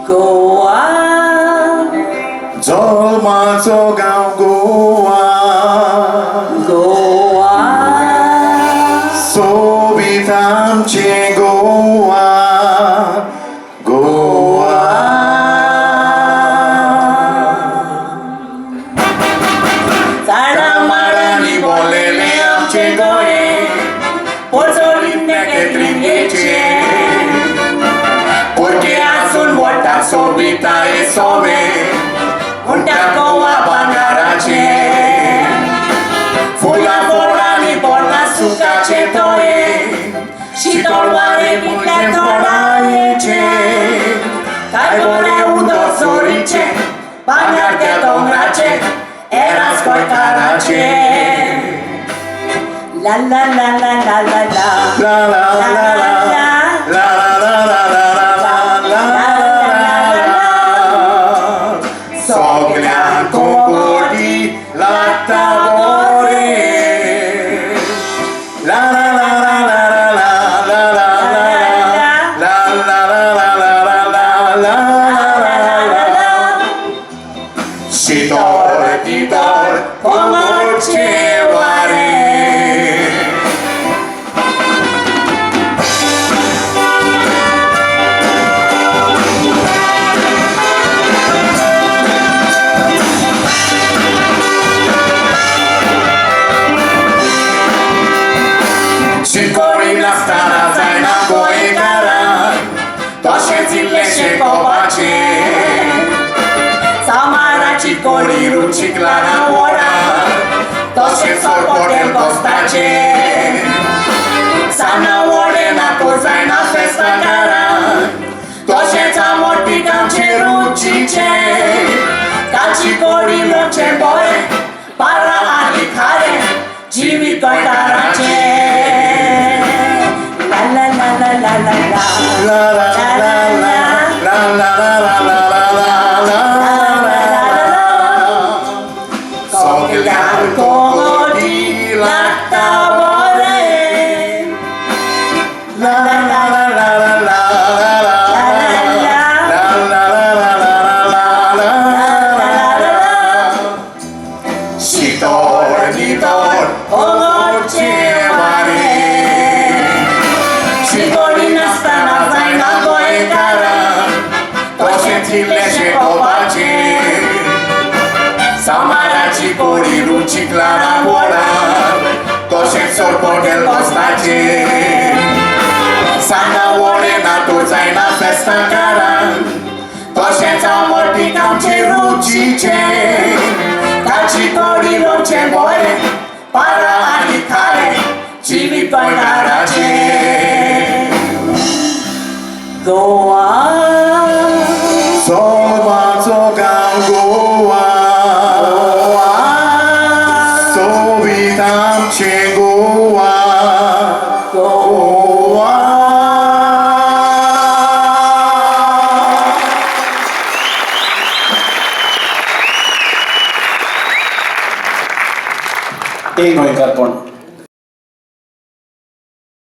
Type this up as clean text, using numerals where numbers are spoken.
गोवा जल्माचो गांव गोवा गोवा सोबीत आमचें गोवा गोवा झाडां माडांनी भरलेले आमचे गोळे पोचोलीन केत्रिंगेचे पोटे आसून वोटाक सोबिताय सोबे उंट्या गोवा भांगाराचे फुलां फोडांनी पोरना सुकाचे तोळे शीतळ वारे मुटले थोडायेचे काय गोरे उदक चोरीचे भांगार त्या दोंगराचे एरास गोंयकाराचे ला ला ला ला ला ला ला ला ला ला ला सगळ्यांक कोटी लागता बोरे ला ला ला ला ला ला ला ला ला शीतळ तितळ कोमळचे वारे शिकोडी नासतना जायना गोंयकारांक तशेंच इल्लेशे कोपाचे सामाराची कोडी रुचीक लागना वोडाक तशेंच सोरपोटेल कोस्ताचे साना वोडे नाको जायना फेस्ताकारांक तशेंच आमोटी गांवचे रुचीचे काची कोडी लोणचे बोरे पारा आनी खारे जिवीत गोंयकाराचे ला ला ला ला ला ला सगळ्यांक कोटी लागता बोरे ला ला ला ला ला शीतळ नितळ कोमळचे वारे शिकोडी नासतना जायना गोंयकारांक तशेंच इल्लेशे कोपाचे सामाराची कोडी रुचीक लागना वोडाक तशेंच सोरपोटेल कोस्ताचे साना वोडे नातो जायना फेस्ताकारांक तशेंच आमोटी गांवचे रुचीचे काची कोडी लोणचे बोरे पारा आनी खारे जिवीत गोंयकाराचे गोवा जल्माचो गांव गोवा सोबीत आमचें गोवा गोवा एक गोंयकारपण